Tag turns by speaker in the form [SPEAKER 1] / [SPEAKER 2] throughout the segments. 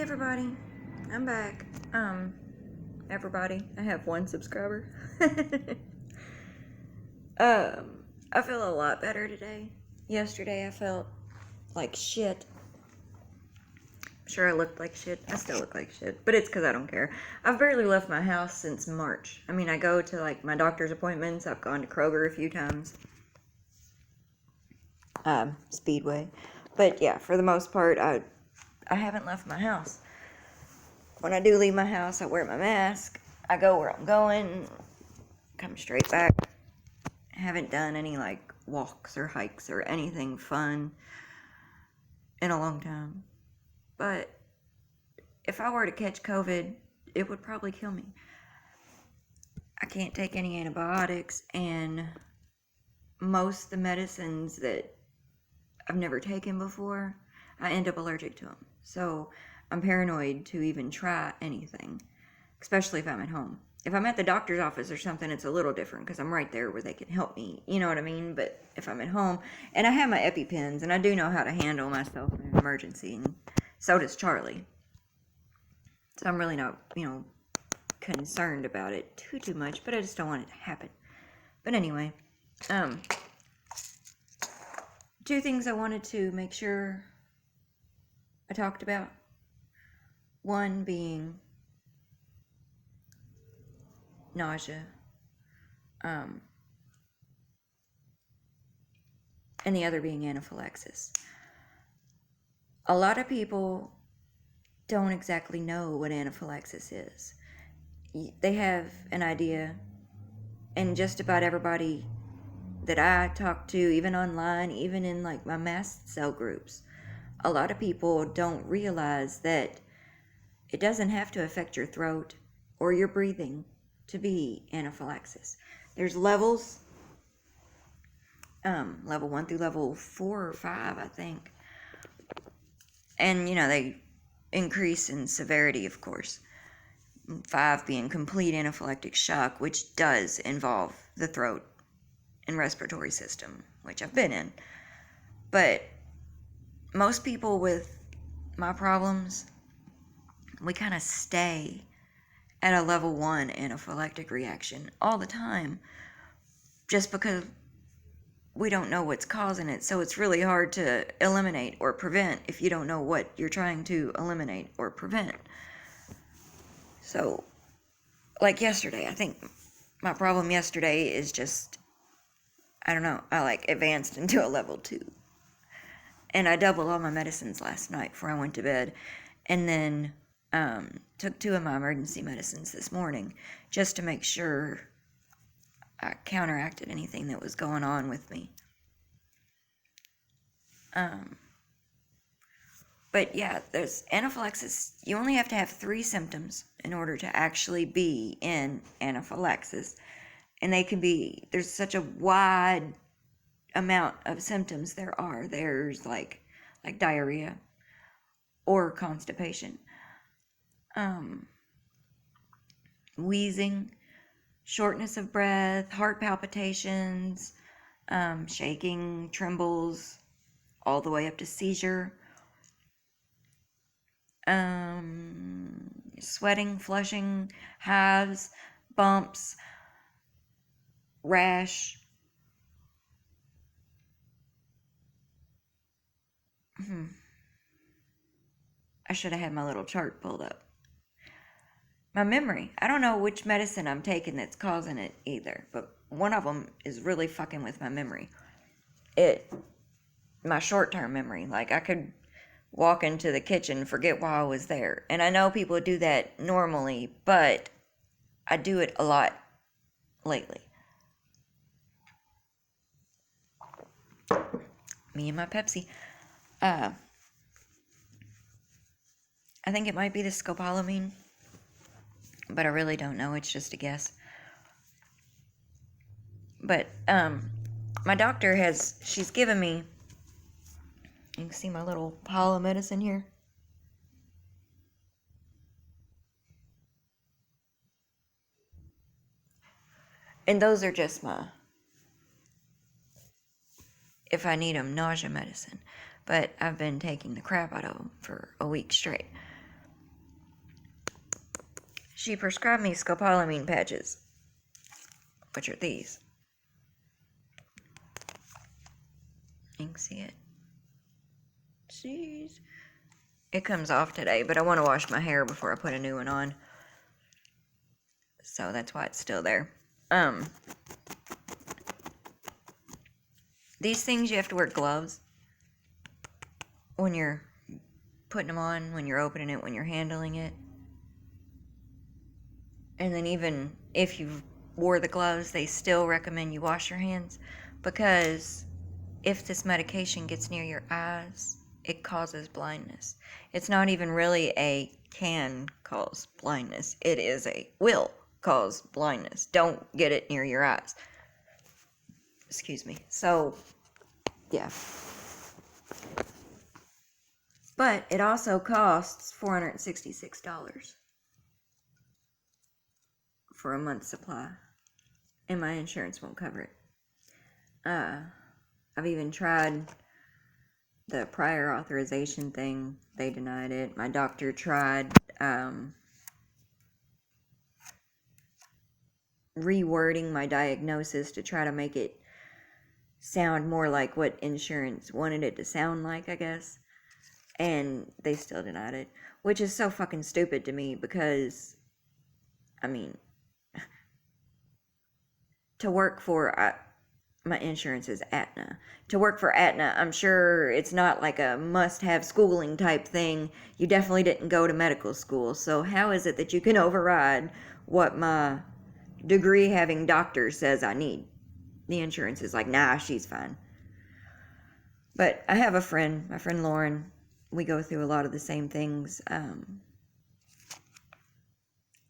[SPEAKER 1] Everybody, I'm back. Everybody, I have one subscriber. I feel a lot better today. Yesterday I felt like shit. I'm sure I looked like shit. I still look like shit, but it's because I don't care. I've barely left my house since March. I mean, I go to like my doctor's appointments. I've gone to Kroger a few times. Speedway. But yeah, for the most part, I haven't left my house. When I do leave my house, I wear my mask. I go where I'm going, come straight back. I haven't done any like walks or hikes or anything fun in a long time. But if I were to catch COVID, it would probably kill me. I can't take any antibiotics, and most of the medicines that I've never taken before, I end up allergic to them. So I'm paranoid to even try anything, especially if I'm at home. If I'm at the doctor's office or something, it's a little different because I'm right there where they can help me. You know what I mean? But if I'm at home, and I have my EpiPens, and I do know how to handle myself in an emergency, and so does Charlie. So I'm really not, concerned about it too much, but I just don't want it to happen. But anyway, two things I wanted to make sure I talked about. One being nausea, and the other being anaphylaxis. A lot of people don't exactly know what anaphylaxis is. They have an idea, and just about everybody that I talk to, even online, even in like my mast cell groups, a lot of people don't realize that it doesn't have to affect your throat or your breathing to be anaphylaxis. There's levels, level 1 through level 4 or 5, I think. And, they increase in severity, of course. 5 being complete anaphylactic shock, which does involve the throat and respiratory system, which I've been in. But most people with my problems, we kind of stay at a level 1 anaphylactic reaction all the time, just because we don't know what's causing it. So it's really hard to eliminate or prevent if you don't know what you're trying to eliminate or prevent. So, like yesterday, I think my problem yesterday is just, I don't know, I advanced into a level 2. And I doubled all my medicines last night before I went to bed. And then took 2 of my emergency medicines this morning just to make sure I counteracted anything that was going on with me. But yeah, there's anaphylaxis. You only have to have 3 symptoms in order to actually be in anaphylaxis. And they can be, there's such a wide amount of symptoms there are. There's like diarrhea or constipation, wheezing, shortness of breath, heart palpitations, shaking, trembles, all the way up to seizure, sweating, flushing, hives, bumps, rash. I should have had my little chart pulled up. My memory. I don't know which medicine I'm taking that's causing it either, but one of them is really fucking with my memory. My short-term memory. Like, I could walk into the kitchen, forget why I was there. And I know people do that normally, but I do it a lot lately. Me and my Pepsi. I think it might be the scopolamine, but I really don't know. It's just a guess. But my doctor she's given me, you can see my little pile of medicine here. And those are just if I need them, nausea medicine. But I've been taking the crap out of them for a week straight. she prescribed me scopolamine patches, which are these. You can see it. Jeez. It comes off today, but I want to wash my hair before I put a new one on. So that's why it's still there. These things, you have to wear gloves when you're putting them on, when you're opening it, when you're handling it. And then even if you wore the gloves, they still recommend you wash your hands, because if this medication gets near your eyes, it causes blindness. It's not even really a can cause blindness. It is a will cause blindness. Don't get it near your eyes. Excuse me. So, yeah. But it also costs $466 for a month's supply, and my insurance won't cover it. I've even tried the prior authorization thing. They denied it. My doctor tried rewording my diagnosis to try to make it sound more like what insurance wanted it to sound like, I guess. And they still denied it, which is so fucking stupid to me, because, I mean, to work for, my insurance is Aetna. To work for Aetna, I'm sure it's not like a must-have schooling type thing. You definitely didn't go to medical school. So how is it that you can override what my degree-having doctor says I need? The insurance is like, nah, she's fine. But I have a friend, my friend Lauren. We go through a lot of the same things.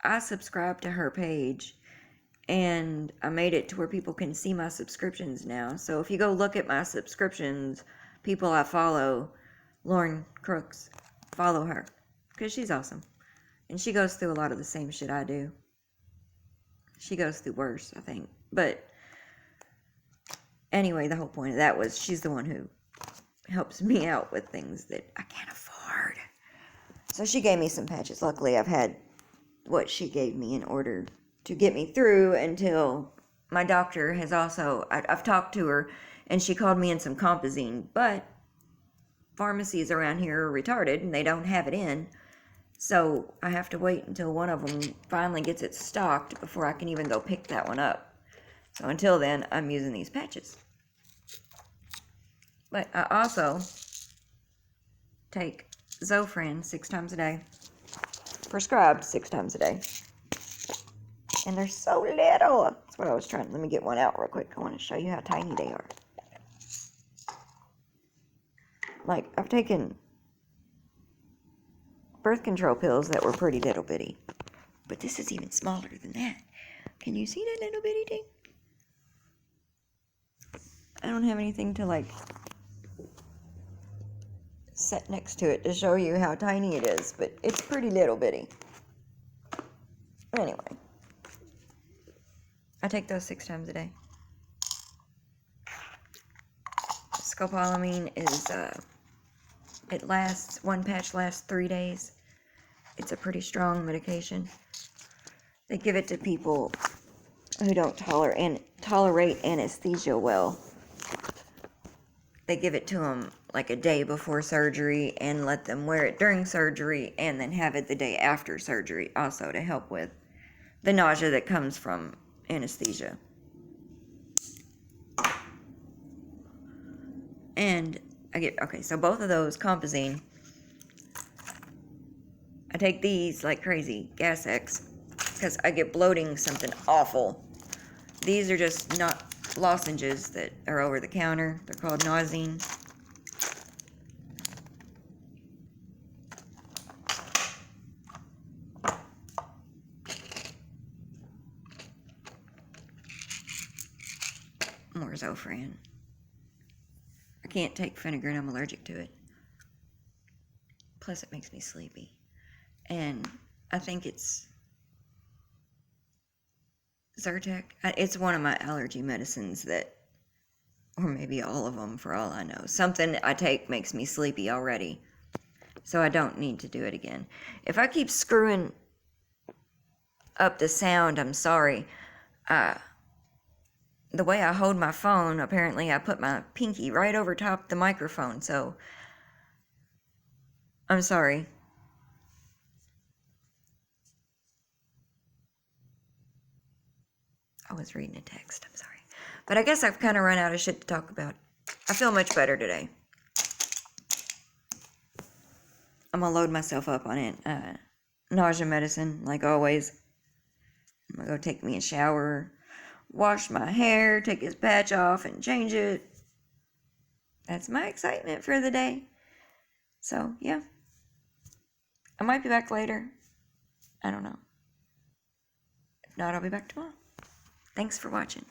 [SPEAKER 1] I subscribe to her page, and I made it to where people can see my subscriptions now. So if you go look at my subscriptions, people I follow, Lauren Crooks, follow her, because she's awesome. And she goes through a lot of the same shit I do. She goes through worse, I think. But anyway, the whole point of that was she's the one who helps me out with things that I can't afford. So she gave me some patches. Luckily, I've had what she gave me in order to get me through until my doctor has also, I've talked to her, and she called me in some Compazine, but pharmacies around here are retarded and they don't have it in. So I have to wait until one of them finally gets it stocked before I can even go pick that one up. So until then, I'm using these patches. But I also take Zofran 6 times a day. Prescribed 6 times a day. And they're so little. That's what I was trying. Let me get one out real quick. I want to show you how tiny they are. Like, I've taken birth control pills that were pretty little bitty. But this is even smaller than that. Can you see that little bitty thing? I don't have anything to, like, set next to it to show you how tiny it is, but it's pretty little bitty. Anyway, I take those 6 times a day. Scopolamine is, it lasts, one patch lasts 3 days. It's a pretty strong medication. They give it to people who don't tolerate anesthesia well. They give it to them like a day before surgery and let them wear it during surgery, and then have it the day after surgery also to help with the nausea that comes from anesthesia. And I get, okay, so both of those, Compazine, I take these like crazy, Gas X, because I get bloating something awful. These are just not lozenges that are over the counter. They're called Nauzene. More Zofran. I can't take Phenergan. I'm allergic to it. Plus, it makes me sleepy. And I think it's Zyrtec. It's one of my allergy medicines that, or maybe all of them for all I know. Something I take makes me sleepy already. So I don't need to do it again. If I keep screwing up the sound. I'm sorry. The way I hold my phone, apparently I put my pinky right over top the microphone, so I'm sorry. I was reading a text, I'm sorry. But I guess I've kind of run out of shit to talk about. I feel much better today. I'm gonna load myself up on it. Nausea medicine, like always. I'm gonna go take me a shower, wash my hair, take this patch off, and change it. That's my excitement for the day. So, yeah. I might be back later. I don't know. If not, I'll be back tomorrow. Thanks for watching.